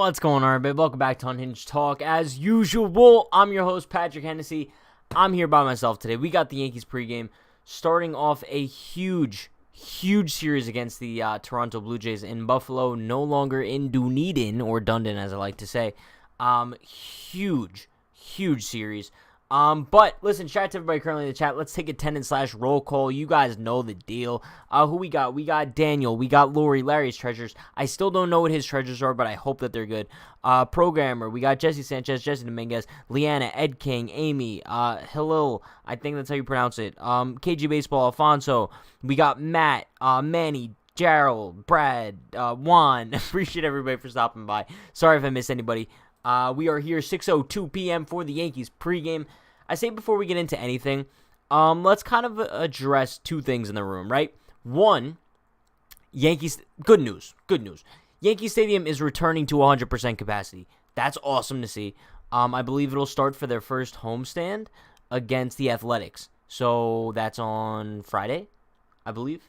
What's going on, everybody? Welcome back to Unhinged Talk. As usual, I'm your host, Patrick Hennessy. I'm here by myself today. We got the Yankees pregame starting off a huge series against the Toronto Blue Jays in Buffalo, no longer in Dunedin, or Dundon, as I like to say. Huge series. But listen, shout out to everybody currently in the chat. Let's take attendance/roll call. You guys know the deal. Who we got? We got Daniel. We got Lori. Larry's treasures. I still don't know what his treasures are, but I hope that they're good. Programmer. We got Jesse Sanchez, Jesse Dominguez, Leanna, Ed King, Amy, Halil. I think that's how you pronounce it. KG Baseball, Alfonso. We got Matt, Manny, Gerald, Brad, Juan. Appreciate everybody for stopping by. Sorry if I missed anybody. We are here 6:02 p.m. for the Yankees pregame. I say before we get into anything, let's kind of address two things in the room, right? One, Yankees, good news. Yankee Stadium is returning to 100% capacity. That's awesome to see. I believe it'll start for their first homestand against the Athletics. So that's on Friday, I believe.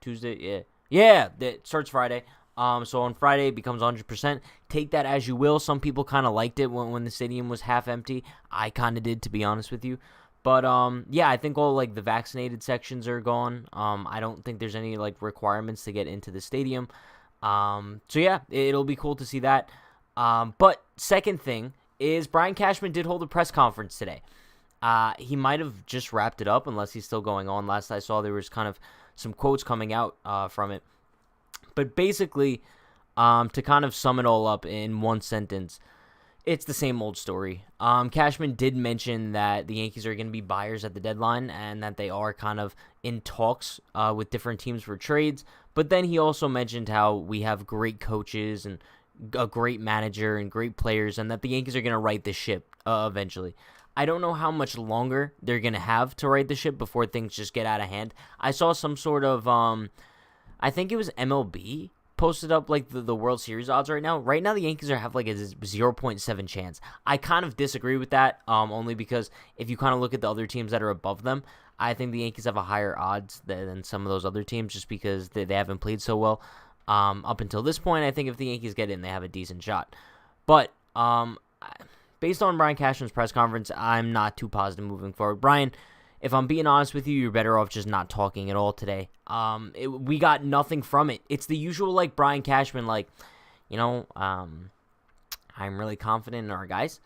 Tuesday, yeah, it starts Friday. So on Friday, it becomes 100%. Take that as you will. Some people kind of liked it when the stadium was half empty. I kind of did, to be honest with you. But, yeah, I think all, the vaccinated sections are gone. I don't think there's any, requirements to get into the stadium. So, yeah, it'll be cool to see that. But second thing is Brian Cashman did hold a press conference today. He might have just wrapped it up, unless he's still going on. Last I saw, there was kind of some quotes coming out from it. But basically, to kind of sum it all up in one sentence, it's the same old story. Cashman did mention that the Yankees are going to be buyers at the deadline and that they are kind of in talks with different teams for trades. But then he also mentioned how we have great coaches and a great manager and great players and that the Yankees are going to right the ship eventually. I don't know how much longer they're going to have to right the ship before things just get out of hand. I saw some sort of... I think it was MLB posted up the World Series odds right now. Right now, the Yankees have a 0.7 chance. I kind of disagree with that, only because if you kind of look at the other teams that are above them, I think the Yankees have a higher odds than some of those other teams just because they haven't played so well. Up until this point, I think if the Yankees get in, they have a decent shot. But based on Brian Cashman's press conference, I'm not too positive moving forward. Brian, if I'm being honest with you, you're better off just not talking at all today. We got nothing from it. It's the usual, Brian Cashman, I'm really confident in our guys.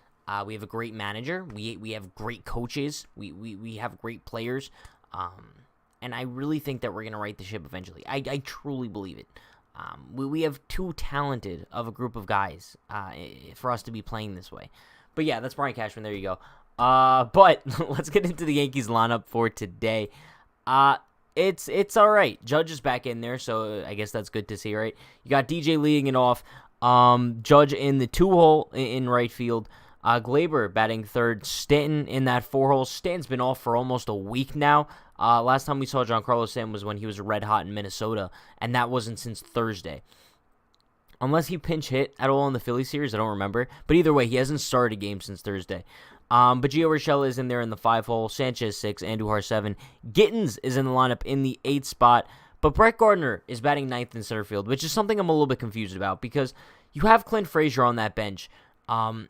We have a great manager. We have great coaches. We have great players. And I really think that we're going to right the ship eventually. I truly believe it. We have too talented of a group of guys for us to be playing this way. But yeah, that's Brian Cashman. There you go. But let's get into the Yankees lineup for today. It's all right. Judge is back in there, so I guess that's good to see, right? You got DJ leading it off. Judge in the 2-hole in right field. Glaber batting third. Stanton in that 4-hole. Stanton's been off for almost a week now. Last time we saw Giancarlo Stanton was when he was red hot in Minnesota, and that wasn't since Thursday. Unless he pinch hit at all in the Philly series, I don't remember. But either way, he hasn't started a game since Thursday. But Gio Urshela is in there in the 5-hole, Sanchez 6, Andujar 7. Gittins is in the lineup in the 8th spot. But Brett Gardner is batting 9th in center field, which is something I'm a little bit confused about because you have Clint Frazier on that bench, and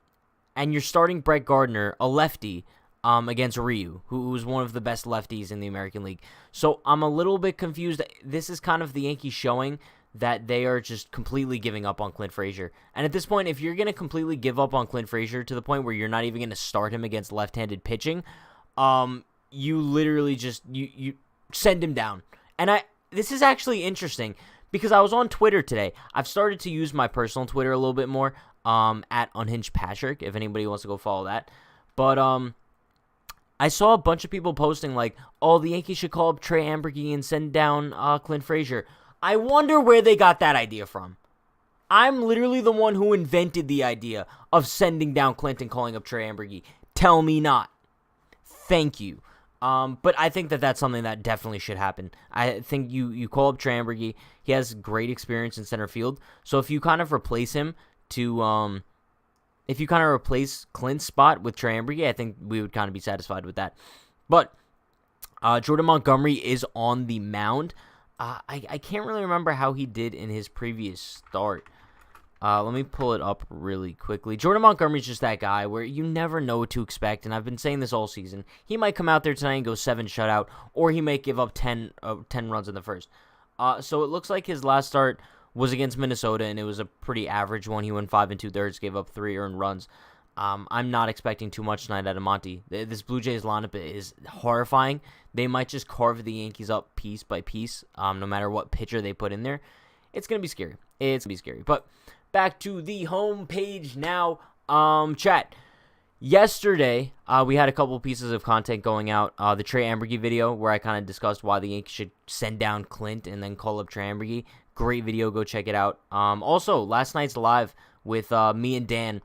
you're starting Brett Gardner, a lefty, against Ryu, who was one of the best lefties in the American League. So I'm a little bit confused. This is kind of the Yankees showing that they are just completely giving up on Clint Frazier. And at this point, if you're going to completely give up on Clint Frazier to the point where you're not even going to start him against left-handed pitching, you literally just you send him down. And this is actually interesting because I was on Twitter today. I've started to use my personal Twitter a little bit more, at Unhinged Patrick, if anybody wants to go follow that. But I saw a bunch of people posting the Yankees should call up Trey Ambergy and send down Clint Frazier. I wonder where they got that idea from. I'm literally the one who invented the idea of sending down Clint and calling up Trey Ambergy. Tell me not. Thank you. But I think that that's something that definitely should happen. I think you call up Trey Ambergy. He has great experience in center field. So if you kind of replace him if you kind of replace Clint's spot with Trey Ambergy, I think we would kind of be satisfied with that. But Jordan Montgomery is on the mound. I can't really remember how he did in his previous start. Let me pull it up really quickly. Jordan Montgomery's just that guy where you never know what to expect, and I've been saying this all season. He might come out there tonight and go 7 shutout, or he might give up 10 runs in the first. So it looks like his last start was against Minnesota, and it was a pretty average one. He went 5 2/3, gave up 3 earned runs. I'm not expecting too much tonight out of Monty. This Blue Jays lineup is horrifying. They might just carve the Yankees up piece by piece, no matter what pitcher they put in there. It's going to be scary. It's going to be scary. But back to the home page now. Chat. Yesterday, we had a couple pieces of content going out. The Trey Ambergy video where I kind of discussed why the Yankees should send down Clint and then call up Trey Ambergy. Great video. Go check it out. Also, last night's live with me and Dan.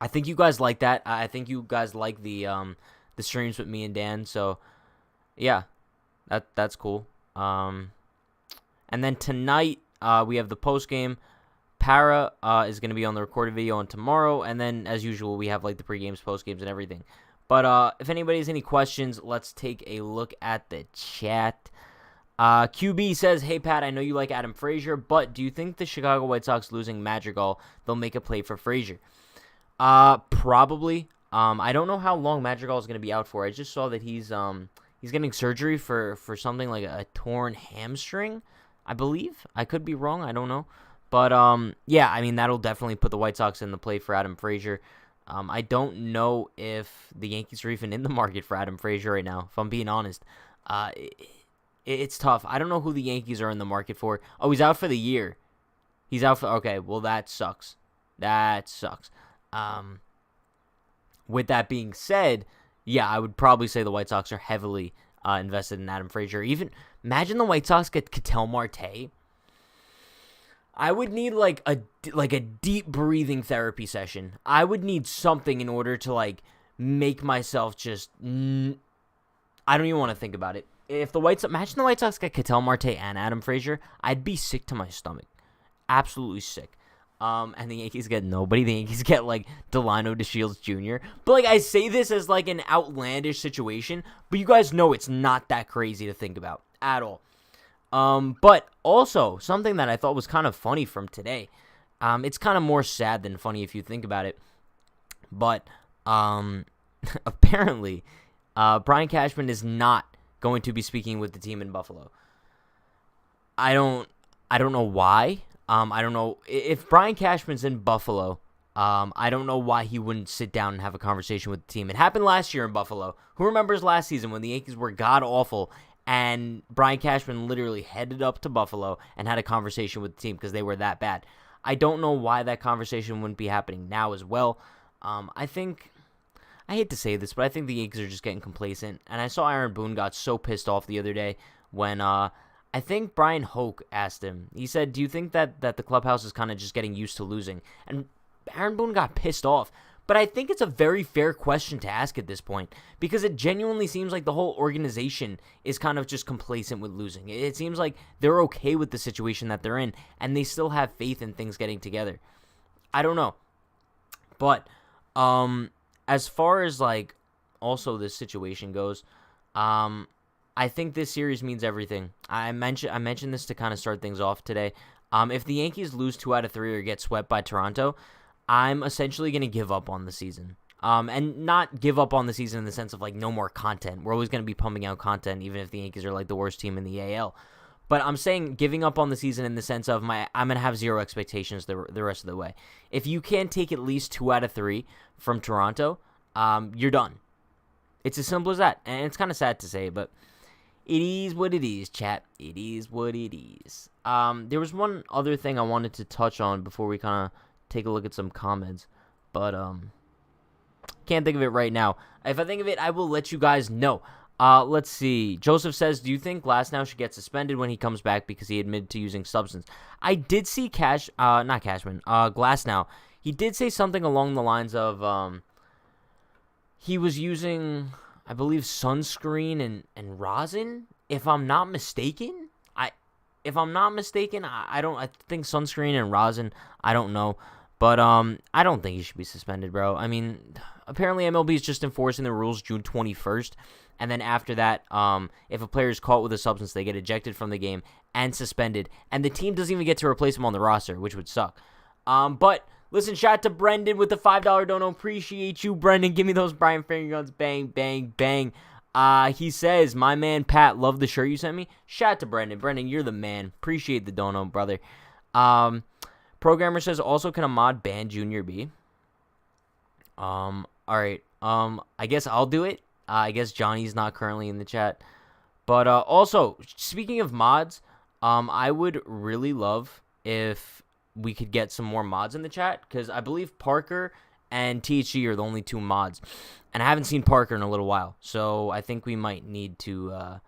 I think you guys like that. I think you guys like the streams with me and Dan. So, yeah, that's cool. And then tonight, we have the post game. Para is going to be on the recorded video on tomorrow, and then as usual, we have like the pre-games, post-games, and everything. But if anybody has any questions, let's take a look at the chat. QB says, "Hey Pat, I know you like Adam Frazier, but do you think the Chicago White Sox losing Madrigal, they'll make a play for Frazier?" Probably. I don't know how long Madrigal is going to be out for. I just saw that he's getting surgery for something like a torn hamstring, I believe. I could be wrong. I don't know. But, yeah, I mean, that'll definitely put the White Sox in the play for Adam Frazier. I don't know if the Yankees are even in the market for Adam Frazier right now, if I'm being honest. It's tough. I don't know who the Yankees are in the market for. Oh, he's out for the year. He's out for... Okay, well, that sucks. That sucks. With that being said, yeah, I would probably say the White Sox are heavily invested in Adam Frazier. Even, imagine the White Sox get Ketel Marte. I would need like a deep breathing therapy session. I would need something in order to like make myself just. I don't even want to think about it. If the imagine the White Sox get Ketel Marte and Adam Frazier, I'd be sick to my stomach, absolutely sick. And the Yankees get nobody. The Yankees get like Delino DeShields Jr. But like I say this as like an outlandish situation, but you guys know it's not that crazy to think about at all. But also, something that I thought was kind of funny from today, it's kind of more sad than funny if you think about it, but, apparently, Brian Cashman is not going to be speaking with the team in Buffalo. I don't know why. I don't know if Brian Cashman's in Buffalo. I don't know why he wouldn't sit down and have a conversation with the team. It happened last year in Buffalo. Who remembers last season when the Yankees were god-awful and Brian Cashman literally headed up to Buffalo and had a conversation with the team because they were that bad? I don't know why that conversation wouldn't be happening now as well. I hate to say this, but I think the Yankees are just getting complacent. And I saw Aaron Boone got so pissed off the other day when I think Brian Hoke asked him. He said, "Do you think that the clubhouse is kind of just getting used to losing?" And Aaron Boone got pissed off. But I think it's a very fair question to ask at this point because it genuinely seems like the whole organization is kind of just complacent with losing. It seems like they're okay with the situation that they're in and they still have faith in things getting together. I don't know. But as far as like also this situation goes, I think this series means everything. I mentioned this to kind of start things off today. If the Yankees lose 2 out of 3 or get swept by Toronto, I'm essentially going to give up on the season. And not give up on the season in the sense of like no more content. We're always going to be pumping out content even if the Yankees are like the worst team in the AL. But I'm saying giving up on the season in the sense of I'm going to have zero expectations the rest of the way. If you can't take at least 2 out of 3 from Toronto, you're done. It's as simple as that. And it's kind of sad to say, but it is what it is, chat. It is what it is. There was one other thing I wanted to touch on before we kind of take a look at some comments, but can't think of it right now. If I think of it, I will let you guys know. Let's see. Joseph says, "Do you think Glasnow should get suspended when he comes back because he admitted to using substance?" I did see Glasnow. He did say something along the lines of he was using, I believe, sunscreen and rosin. If I'm not mistaken, I think sunscreen and rosin. I don't know. But I don't think he should be suspended, bro. I mean, apparently MLB is just enforcing the rules June 21st. And then after that, if a player is caught with a substance, they get ejected from the game and suspended. And the team doesn't even get to replace him on the roster, which would suck. But listen, shout out to Brendan with the $5 dono. Appreciate you, Brendan. Give me those Brian finger guns. Bang, bang, bang. He says, my man Pat, love the shirt you sent me. Shout out to Brendan. Brendan, you're the man. Appreciate the dono, brother. Programmer says, also, can a mod ban Junior B? All right. I guess I'll do it. I guess Johnny's not currently in the chat. But also, speaking of mods, I would really love if we could get some more mods in the chat, because I believe Parker and THG are the only 2 mods, and I haven't seen Parker in a little while, so I think we might need to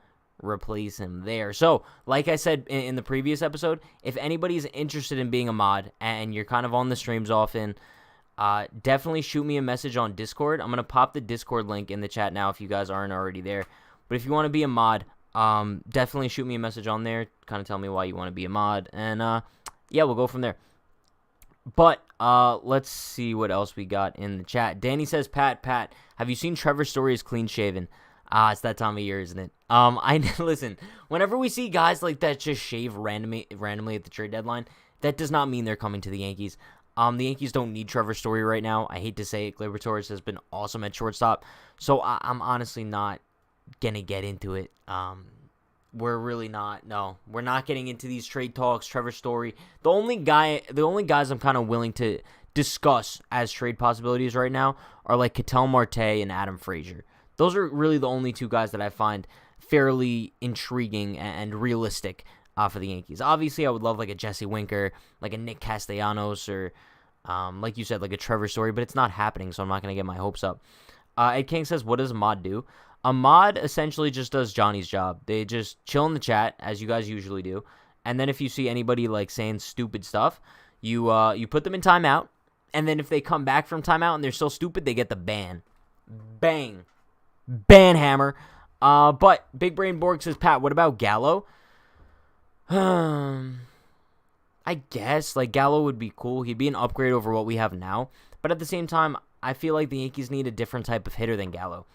replace him there. So, like I said in the previous episode, if anybody's interested in being a mod and you're kind of on the streams often, definitely shoot me a message on Discord. I'm going to pop the Discord link in the chat now if you guys aren't already there. But if you want to be a mod, definitely shoot me a message on there. Kind of tell me why you want to be a mod. And, yeah, we'll go from there. But let's see what else we got in the chat. Danny says, Pat, have you seen Trevor Story's clean shaven? It's that time of year, isn't it? Listen, whenever we see guys like that just shave randomly at the trade deadline, that does not mean they're coming to the Yankees. The Yankees don't need Trevor Story right now. I hate to say it. Gleyber Torres has been awesome at shortstop. So I'm honestly not going to get into it. We're really not. No, we're not getting into these trade talks. Trevor Story. The only guys I'm kind of willing to discuss as trade possibilities right now are like Ketel Marte and Adam Frazier. Those are really the only 2 guys that I find fairly intriguing and realistic for the Yankees. Obviously, I would love like a Jesse Winker, like a Nick Castellanos, or like you said, like a Trevor Story, but it's not happening, so I'm not going to get my hopes up. Ed King says, what does a mod do? A mod essentially just does Johnny's job. They just chill in the chat, as you guys usually do, and then if you see anybody like saying stupid stuff, you put them in timeout, and then if they come back from timeout and they're still stupid, they get the ban. Bang. Ban hammer. But Big Brain Borg says, Pat, what about Gallo? I guess, like, Gallo would be cool. He'd be an upgrade over what we have now. But at the same time, I feel like the Yankees need a different type of hitter than Gallo.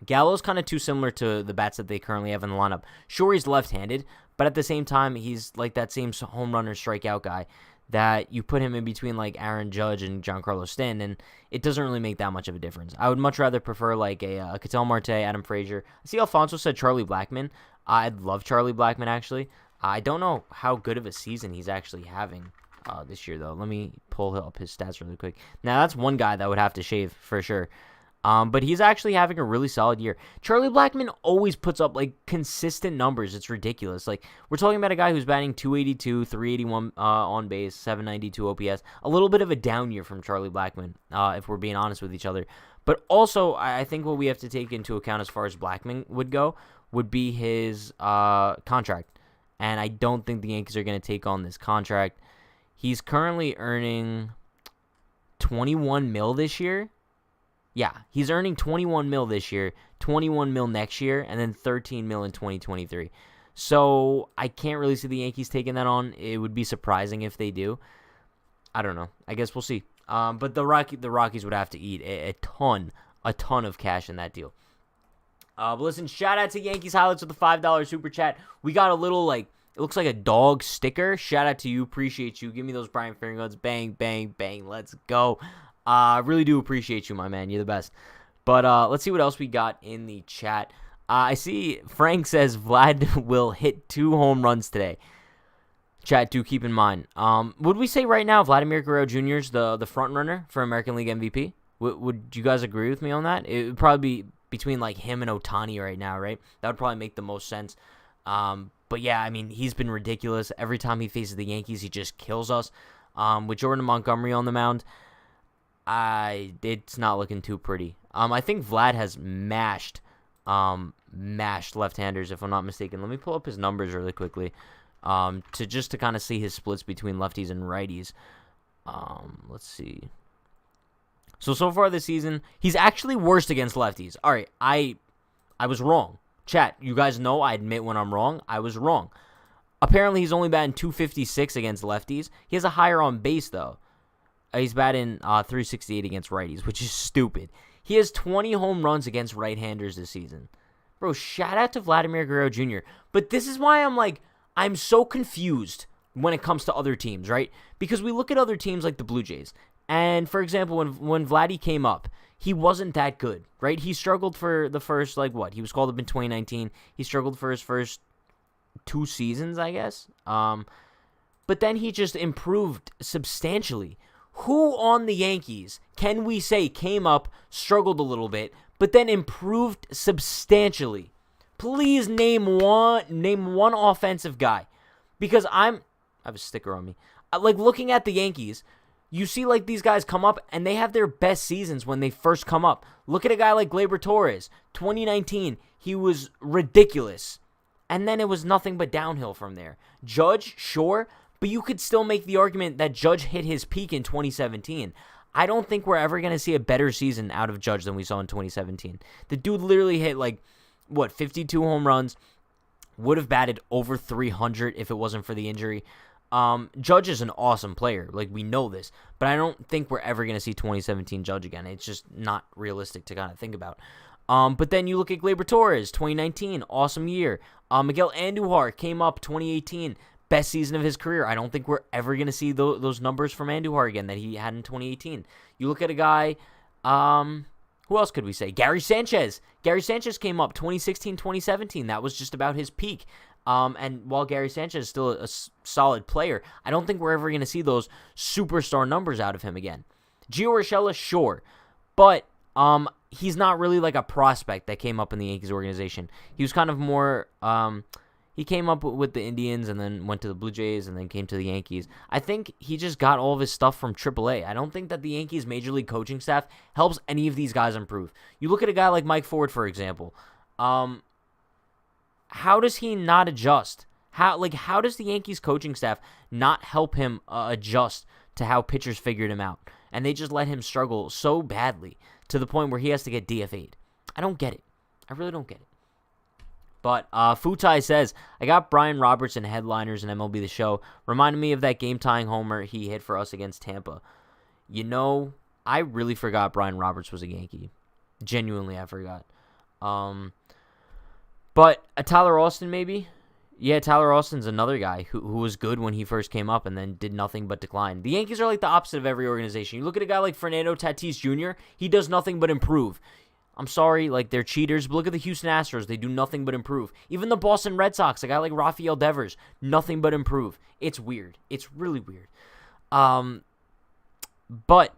Gallo's kind of too similar to the bats that they currently have in the lineup. Sure, he's left-handed, but at the same time, he's like that same home run or strikeout guy that you put him in between like Aaron Judge and Giancarlo Stanton, and it doesn't really make that much of a difference. I would much rather prefer like a Ketel Marte, Adam Frazier. I see Alfonso said Charlie Blackmon. I'd love Charlie Blackmon, actually. I don't know how good of a season he's actually having this year, though. Let me pull up his stats really quick. Now, that's one guy that would have to shave for sure. But he's actually having a really solid year. Charlie Blackmon always puts up, like, consistent numbers. It's ridiculous. Like, we're talking about a guy who's batting 282, 381 on base, 792 OPS. A little bit of a down year from Charlie Blackmon, if we're being honest with each other. But also, I think what we have to take into account as far as Blackmon would go would be his contract. And I don't think the Yankees are going to take on this contract. He's currently earning $21 million this year. Yeah, he's earning $21 million this year, $21 million next year, and then $13 million in 2023. So I can't really see the Yankees taking that on. It would be surprising if they do. I don't know. I guess we'll see. But the Rockies would have to eat a ton of cash in that deal. But listen, shout out to Yankees Highlights with the $5 super chat. We got a little, like, it looks like a dog sticker. Shout out to you. Appreciate you. Give me those Brian finger guns. Bang, bang, bang. Let's go. I really do appreciate you, my man. You're the best. But let's see what else we got in the chat. I see Frank says Vlad will hit 2 home runs today. Chat, do keep in mind. Would we say right now Vladimir Guerrero Jr. is the front runner for American League MVP? Would you guys agree with me on that? It would probably be between like him and Ohtani right now, right? That would probably make the most sense. But yeah, I mean, he's been ridiculous. Every time he faces the Yankees, he just kills us. With Jordan Montgomery on the mound, it's not looking too pretty. I think Vlad has mashed left-handers, if I'm not mistaken. Let me pull up his numbers really quickly, to kind of see his splits between lefties and righties. Let's see. So far this season, he's actually worst against lefties. All right, I was wrong. Chat, you guys know I admit when I'm wrong. I was wrong. Apparently, he's only batting 256 against lefties. He has a higher on base, though. He's batting 368 against righties, which is stupid. He has 20 home runs against right-handers this season. Bro, shout out to Vladimir Guerrero Jr. But this is why I'm so confused when it comes to other teams, right? Because we look at other teams like the Blue Jays, and for example, when Vladdy came up, he wasn't that good, right? He struggled for the first, he was called up in 2019. He struggled for his first 2 seasons, I guess. But then he just improved substantially. Who on the Yankees can we say came up, struggled a little bit, but then improved substantially? Please name one offensive guy. Because I have a sticker on me. Looking at the Yankees, you see these guys come up and they have their best seasons when they first come up. Look at a guy like Gleyber Torres. 2019, he was ridiculous. And then it was nothing but downhill from there. Judge, sure, but you could still make the argument that Judge hit his peak in 2017. I don't think we're ever going to see a better season out of Judge than we saw in 2017. The dude literally hit 52 home runs, would have batted over 300 if it wasn't for the injury. Judge is an awesome player. We know this. But I don't think we're ever going to see 2017 Judge again. It's just not realistic to kind of think about. But then you look at Gleyber Torres, 2019, awesome year. Miguel Andujar came up 2018, best season of his career. I don't think we're ever going to see those numbers from Andujar again that he had in 2018. You look at a guy, who else could we say? Gary Sanchez. Gary Sanchez came up 2016, 2017. That was just about his peak. And while Gary Sanchez is still a solid player, I don't think we're ever going to see those superstar numbers out of him again. Gio Urshela, sure. But he's not really a prospect that came up in the Yankees organization. He was kind of more, he came up with the Indians and then went to the Blue Jays and then came to the Yankees. I think he just got all of his stuff from AAA. I don't think that the Yankees Major League coaching staff helps any of these guys improve. You look at a guy like Mike Ford, for example. How does he not adjust? How does the Yankees coaching staff not help him adjust to how pitchers figured him out? And they just let him struggle so badly to the point where he has to get DFA'd. I don't get it. I really don't get it. But Futai says, I got Brian Robertson headliners in MLB The Show. Reminded me of that game-tying homer he hit for us against Tampa. I really forgot Brian Roberts was a Yankee. Genuinely, I forgot. But Tyler Austin, maybe? Yeah, Tyler Austin's another guy who was good when he first came up and then did nothing but decline. The Yankees are the opposite of every organization. You look at a guy like Fernando Tatis Jr., he does nothing but improve. I'm sorry, they're cheaters, but look at the Houston Astros. They do nothing but improve. Even the Boston Red Sox, a guy like Rafael Devers, nothing but improve. It's weird. It's really weird. But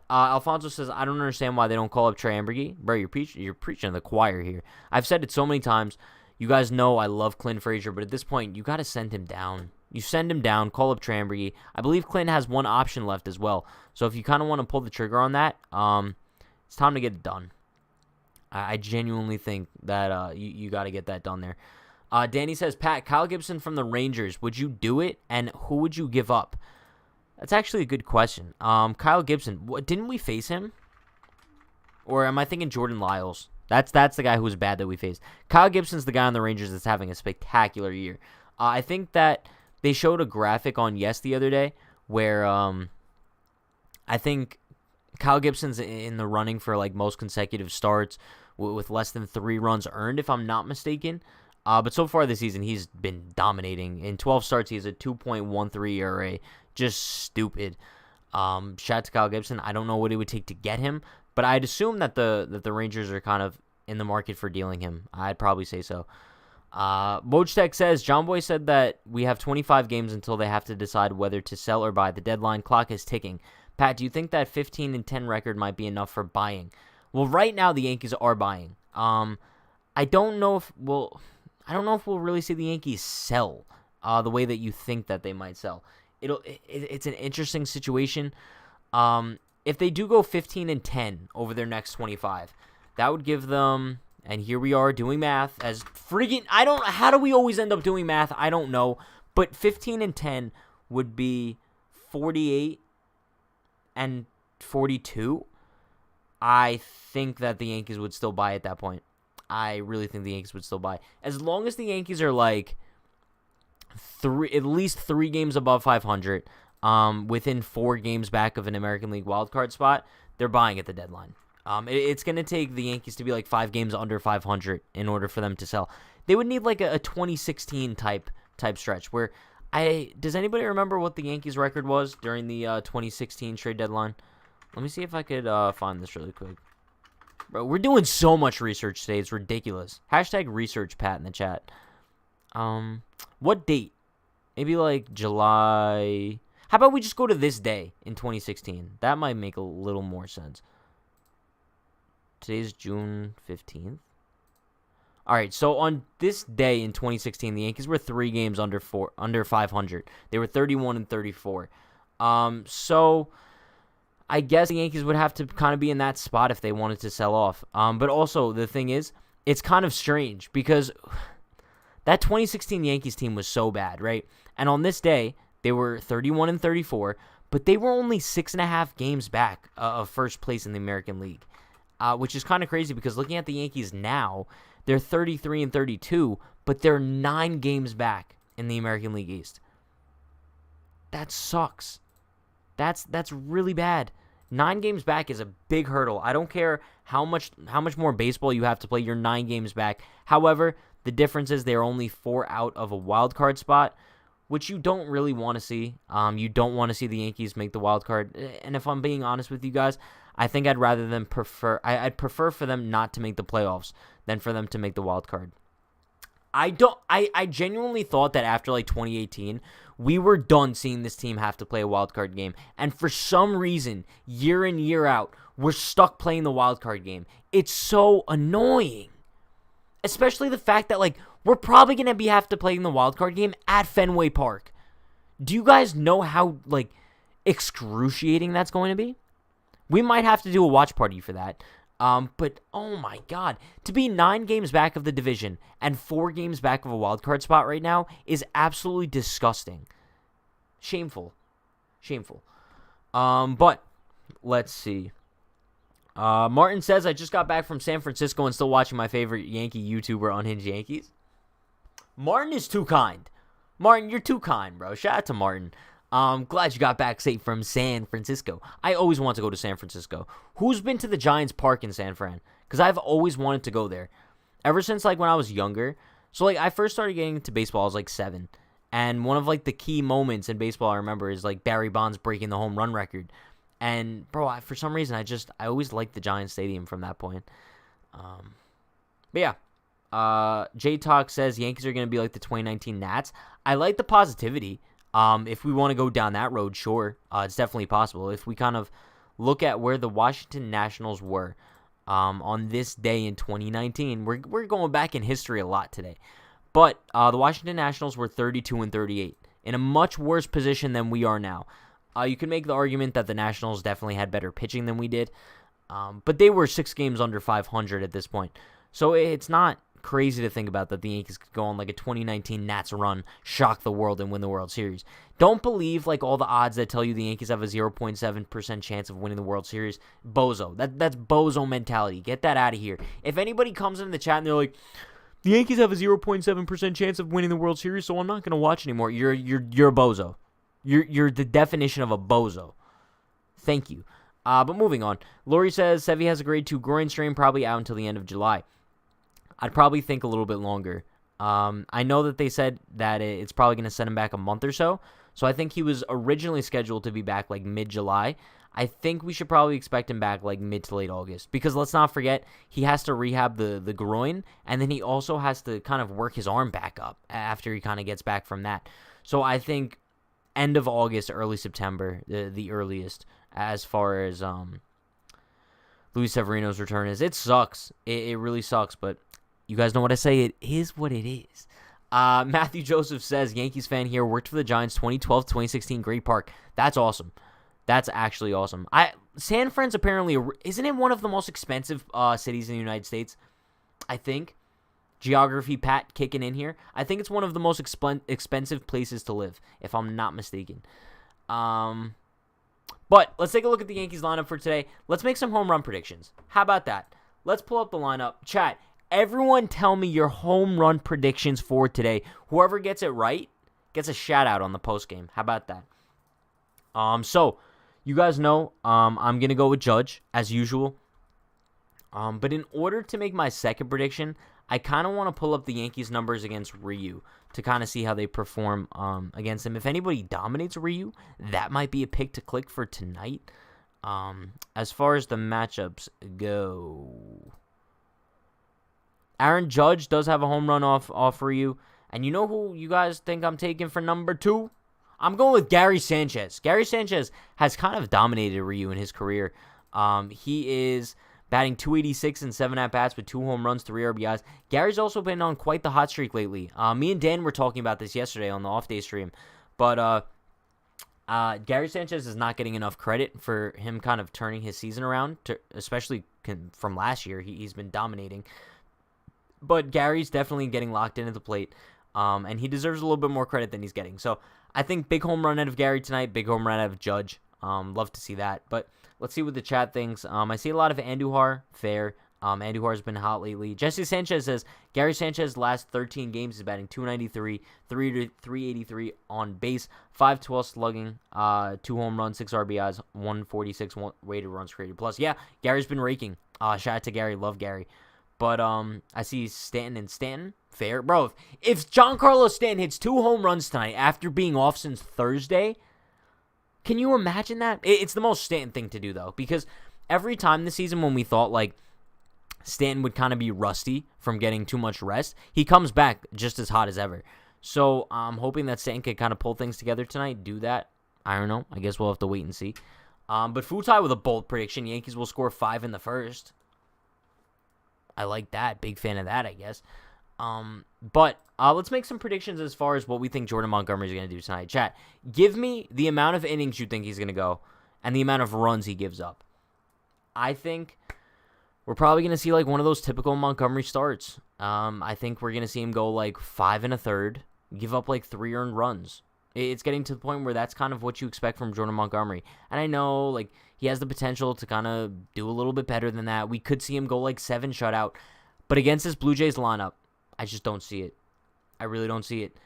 Alfonso says, I don't understand why they don't call up Trey Ambergy. Bro, you're preaching to the choir here. I've said it so many times. You guys know I love Clint Frazier, but at this point, you got to send him down. You send him down, call up Trey Ambergy. I believe Clint has one option left as well. So if you kind of want to pull the trigger on that, it's time to get it done. I genuinely think that you got to get that done there. Danny says, Pat, Kyle Gibson from the Rangers, would you do it, and who would you give up? That's actually a good question. Kyle Gibson, didn't we face him? Or am I thinking Jordan Lyles? That's the guy who was bad that we faced. Kyle Gibson's the guy on the Rangers that's having a spectacular year. I think that they showed a graphic on Yes the other day where I think Kyle Gibson's in the running for most consecutive starts with less than 3 runs earned, if I'm not mistaken. But so far this season, he's been dominating. In 12 starts, he has a 2.13 ERA. Just stupid. Shout out to Kyle Gibson. I don't know what it would take to get him, but I'd assume that the Rangers are kind of in the market for dealing him. I'd probably say so. Wojtek says, John Boy said that we have 25 games until they have to decide whether to sell or buy. The deadline clock is ticking. Pat, do you think that 15-10 record might be enough for buying? Well, right now the Yankees are buying. I don't know if we'll really see the Yankees sell the way that you think that they might sell. It's an interesting situation. If they do go 15-10 over their next 25, that would give them, and here we are doing math as friggin' how do we always end up doing math? I don't know, but 15-10 would be 48 and 42. I think that the Yankees would still buy at that point. I really think the Yankees would still buy. As long as the Yankees are at least 3 games above 500, within 4 games back of an American League wildcard spot, they're buying at the deadline. It's going to take the Yankees to be 5 games under 500 in order for them to sell. They would need a 2016 type stretch where Does anybody remember what the Yankees record was during the 2016 trade deadline? Let me see if I could find this really quick. Bro, we're doing so much research today. It's ridiculous. Hashtag research Pat in the chat. What date? Maybe like July. How about we just go to this day in 2016? That might make a little more sense. Today's June 15th. All right, so on this day in 2016, the Yankees were 3 games under 500. They were 31-34. So I guess the Yankees would have to kind of be in that spot if they wanted to sell off. But also the thing is, it's kind of strange because that 2016 Yankees team was so bad, right? And on this day, they were 31-34, but they were only 6.5 games back of first place in the American League, which is kind of crazy because looking at the Yankees now, they're 33-32, but they're 9 games back in the American League East. That sucks. That's really bad. 9 games back is a big hurdle. I don't care how much more baseball you have to play. You're 9 games back. However, the difference is they're only 4 out of a wild card spot, which you don't really want to see. You don't want to see the Yankees make the wild card. And if I'm being honest with you guys, I think I'd prefer for them not to make the playoffs than for them to make the wild card. I genuinely thought that after like 2018, we were done seeing this team have to play a wild card game. And for some reason, year in, year out, we're stuck playing the wild card game. It's so annoying. Especially the fact that like we're probably going to have to play in the wild card game at Fenway Park. Do you guys know how like excruciating that's going to be? We might have to do a watch party for that. But, oh my God, to be 9 games back of the division and 4 games back of a wildcard spot right now is absolutely disgusting. Shameful. But, let's see. Martin says, I just got back from San Francisco and still watching my favorite Yankee YouTuber, Unhinged Yankees. Martin is too kind. Martin, you're too kind, bro. Shout out to Martin. Glad you got back safe from San Francisco. I always want to go to San Francisco. Who's been to the Giants Park in San Fran? Because I've always wanted to go there. Ever since, like, when I was younger. So, like, I first started getting into baseball, I was, like, 7. And one of, like, the key moments in baseball I remember is, like, Barry Bonds breaking the home run record. And, bro, for some reason, I always liked the Giants Stadium from that point. But, yeah. J-Talk says Yankees are going to be like the 2019 Nats. I like the positivity. If we want to go down that road, sure, it's definitely possible. If we kind of look at where the Washington Nationals were on this day in 2019, we're going back in history a lot today. But the Washington Nationals were 32-38, in a much worse position than we are now. You can make the argument that the Nationals definitely had better pitching than we did, but they were 6 games under 500 at this point. So it's not crazy to think about that the Yankees could go on like a 2019 Nats run, shock the world, and win the World Series. Don't believe like all the odds that tell you the Yankees have a 0.7% chance of winning the World Series. Bozo. That's bozo mentality. Get that out of here. If anybody comes in the chat and they're like, the Yankees have a 0.7% chance of winning the World Series, so I'm not going to watch anymore. You're a bozo. You're the definition of a bozo. Thank you. But moving on. Lori says Sevy has a grade 2 groin strain, probably out until the end of July. I'd probably think a little bit longer. I know that they said that it's probably going to send him back a month or so. So I think he was originally scheduled to be back like mid-July. I think we should probably expect him back like mid to late August. Because let's not forget, he has to rehab the groin. And then he also has to kind of work his arm back up after he kind of gets back from that. So I think end of August, early September, the earliest, as far as Luis Severino's return is. It sucks. It really sucks, but you guys know what I say. It is what it is. Matthew Joseph says, Yankees fan here, worked for the Giants 2012-2016 Great Park. That's awesome. That's actually awesome. San Fran's apparently, isn't it one of the most expensive cities in the United States? I think. Geography Pat kicking in here. I think it's one of the most expensive places to live, if I'm not mistaken. But let's take a look at the Yankees lineup for today. Let's make some home run predictions. How about that? Let's pull up the lineup. Chat, everyone tell me your home run predictions for today. Whoever gets it right gets a shout out on the post game. How about that? So you guys know I'm going to go with Judge as usual. But in order to make my second prediction, I kind of want to pull up the Yankees numbers against Ryu to kind of see how they perform against him. If anybody dominates Ryu, that might be a pick to click for tonight. As far as the matchups go, Aaron Judge does have a home run off Ryu. And you know who you guys think I'm taking for number 2? I'm going with Gary Sanchez. Gary Sanchez has kind of dominated Ryu in his career. He is batting .286 and 7 at-bats with 2 home runs, 3 RBIs. Gary's also been on quite the hot streak lately. Me and Dan were talking about this yesterday on the off-day stream. But Gary Sanchez is not getting enough credit for him kind of turning his season around, especially from last year. He's been dominating. But Gary's definitely getting locked into the plate, and he deserves a little bit more credit than he's getting. So I think big home run out of Gary tonight, big home run out of Judge. Love to see that. But let's see what the chat thinks. I see a lot of Andujar. Fair. Andujar's been hot lately. Jesse Sanchez says, Gary Sanchez last 13 games is batting .293, 383 on base, 512 slugging, 2 home runs, 6 RBIs, 146 weighted runs created. Plus, yeah, Gary's been raking. Shout out to Gary. Love Gary. But I see Stanton and Stanton. Fair. Bro, if Giancarlo Stanton hits 2 home runs tonight after being off since Thursday, can you imagine that? It's the most Stanton thing to do, though, because every time this season when we thought, like, Stanton would kind of be rusty from getting too much rest, he comes back just as hot as ever. So I'm hoping that Stanton can kind of pull things together tonight, do that. I don't know. I guess we'll have to wait and see. But Futai with a bold prediction. Yankees will score 5 in the first. I like that. Big fan of that, I guess. But let's make some predictions as far as what we think Jordan Montgomery is going to do tonight. Chat, give me the amount of innings you think he's going to go and the amount of runs he gives up. I think we're probably going to see like one of those typical Montgomery starts. I think we're going to see him go like 5 1/3, give up like 3 earned runs. It's getting to the point where that's kind of what you expect from Jordan Montgomery. And I know like he has the potential to kind of do a little bit better than that. We could see him go like 7 shutout. But against this Blue Jays lineup, I just don't see it. I really don't see it.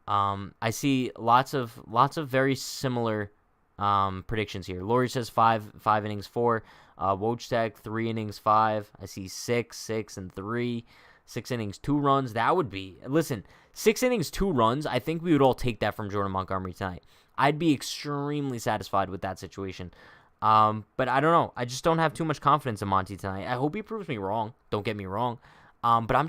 I see lots of very similar predictions here. Lori says 5 innings 4. Wojtek 3 innings 5. I see 6 and 3. 6 innings 2 runs. That would be, listen, 6 innings 2 runs. I think we would all take that from Jordan Montgomery tonight. I'd be extremely satisfied with that situation. But I don't know. I just don't have too much confidence in Monty tonight. I hope he proves me wrong. Don't get me wrong. But I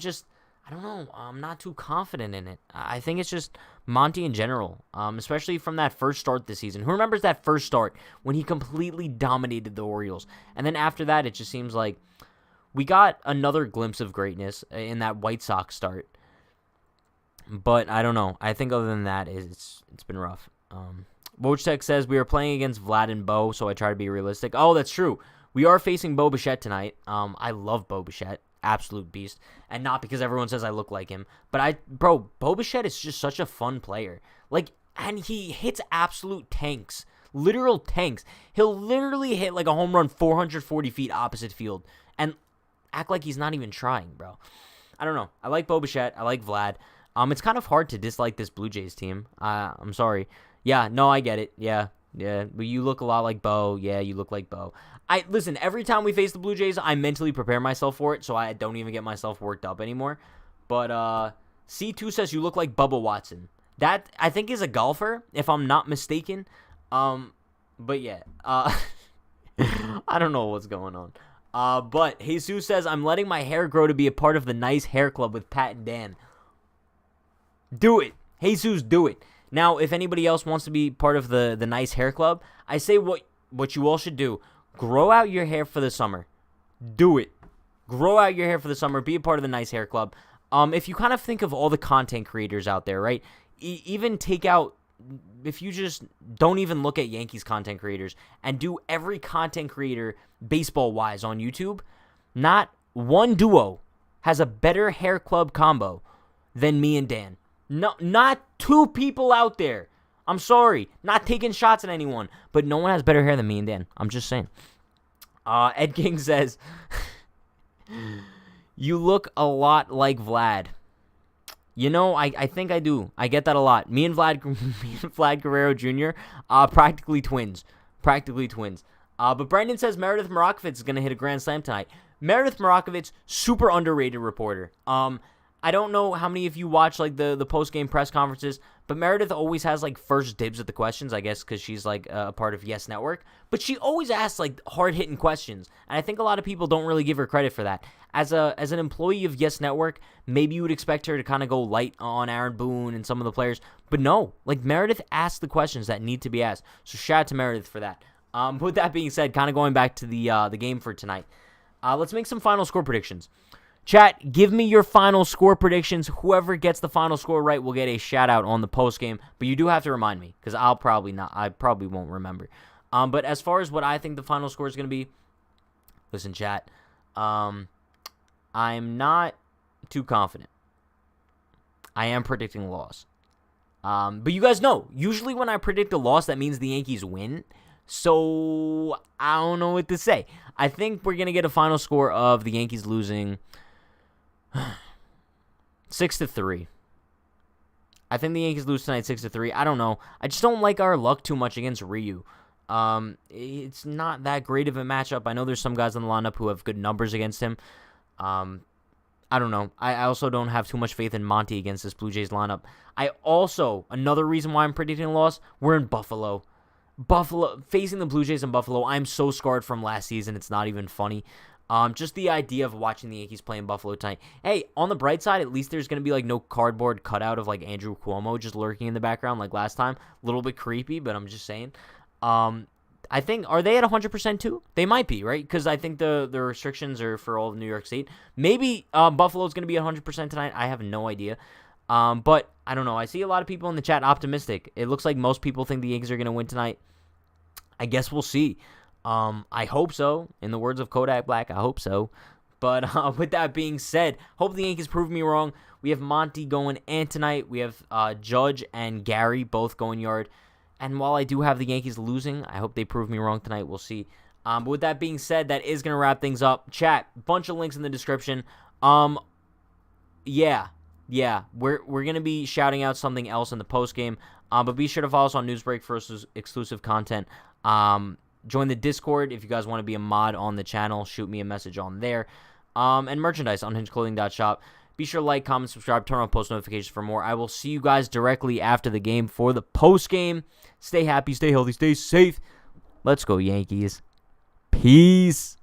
don't know. I'm not too confident in it. I think it's just Monty in general, especially from that first start this season. Who remembers that first start when he completely dominated the Orioles? And then after that, it just seems like we got another glimpse of greatness in that White Sox start. But I don't know. I think other than that, it's been rough. Wojtek says, we are playing against Vlad and Bo, so I try to be realistic. Oh, that's true. We are facing Bo Bichette tonight. I love Bo Bichette. Absolute beast. And not because everyone says I look like him. But Bo Bichette is just such a fun player. Like, and he hits absolute tanks. Literal tanks. He'll literally hit like a home run 440 feet opposite field. And act like he's not even trying, bro. I don't know. I like Bo Bichette. I like Vlad. It's kind of hard to dislike this Blue Jays team. I'm sorry. Yeah, no, I get it. Yeah. But you look a lot like Bo. Yeah, you look like Bo. Listen, every time we face the Blue Jays, I mentally prepare myself for it, so I don't even get myself worked up anymore. But C2 says you look like Bubba Watson. That, I think, is a golfer, if I'm not mistaken. But yeah. I don't know what's going on. But Jesus says, I'm letting my hair grow to be a part of the nice hair club with Pat and Dan. Do it. Jesus, do it. Now, if anybody else wants to be part of the nice hair club, I say what you all should do. Grow out your hair for the summer. Do it. Grow out your hair for the summer. Be a part of the nice hair club. If you kind of think of all the content creators out there, right? Even take out, if you just don't even look at Yankees content creators and do every content creator baseball-wise on YouTube, not one duo has a better hair club combo than me and Dan. No, not 2 people out there. I'm sorry, not taking shots at anyone, but no one has better hair than me and Dan. I'm just saying. Ed King says, you look a lot like Vlad. You know, I think I do. I get that a lot. Me and Vlad Guerrero Jr., practically twins. But Brendan says Meredith Marakovitz is going to hit a grand slam tonight. Meredith Marakovits, super underrated reporter. I don't know how many of you watch like the post-game press conferences, but Meredith always has like first dibs at the questions, I guess because she's like a part of Yes Network. But she always asks like hard-hitting questions, and I think a lot of people don't really give her credit for that. As an employee of Yes Network, maybe you would expect her to kind of go light on Aaron Boone and some of the players, but no, like Meredith asks the questions that need to be asked. So shout out to Meredith for that. With that being said, kind of going back to the game for tonight, let's make some final score predictions. Chat, give me your final score predictions. Whoever gets the final score right will get a shout out on the post game. But you do have to remind me because I probably won't remember. But as far as what I think the final score is going to be, listen, chat. I'm not too confident. I am predicting a loss. But you guys know, usually when I predict a loss, that means the Yankees win. So I don't know what to say. I think we're going to get a final score of the Yankees losing 6-3. I think the Yankees lose tonight 6-3. I don't know. I just don't like our luck too much against Ryu. It's not that great of a matchup. I know there's some guys on the lineup who have good numbers against him. I don't know. I also don't have too much faith in Monty against this Blue Jays lineup. Another reason why I'm predicting a loss, we're in Buffalo. Facing the Blue Jays in Buffalo, I'm so scarred from last season, it's not even funny. Just the idea of watching the Yankees play in Buffalo tonight. Hey, on the bright side, at least there's going to be like no cardboard cutout of like Andrew Cuomo just lurking in the background like last time. A little bit creepy, but I'm just saying. I think, are they at 100% too? They might be, right? Because I think the restrictions are for all of New York State. Maybe Buffalo's going to be at 100% tonight. I have no idea. But I don't know. I see a lot of people in the chat optimistic. It looks like most people think the Yankees are going to win tonight. I guess we'll see. I hope so. In the words of Kodak Black, I hope so. But with that being said, hope the Yankees prove me wrong. We have Monty going and tonight. We have Judge and Gary both going yard. And while I do have the Yankees losing, I hope they prove me wrong tonight. We'll see. But with that being said, that is going to wrap things up. Chat, bunch of links in the description. Yeah, we're going to be shouting out something else in the post game. But be sure to follow us on Newsbreak for exclusive content. Join the Discord if you guys want to be a mod on the channel. Shoot me a message on there. And merchandise, unhingedclothing.shop. Be sure to like, comment, subscribe, turn on post notifications for more. I will see you guys directly after the game for the post game. Stay happy, stay healthy, stay safe. Let's go, Yankees. Peace.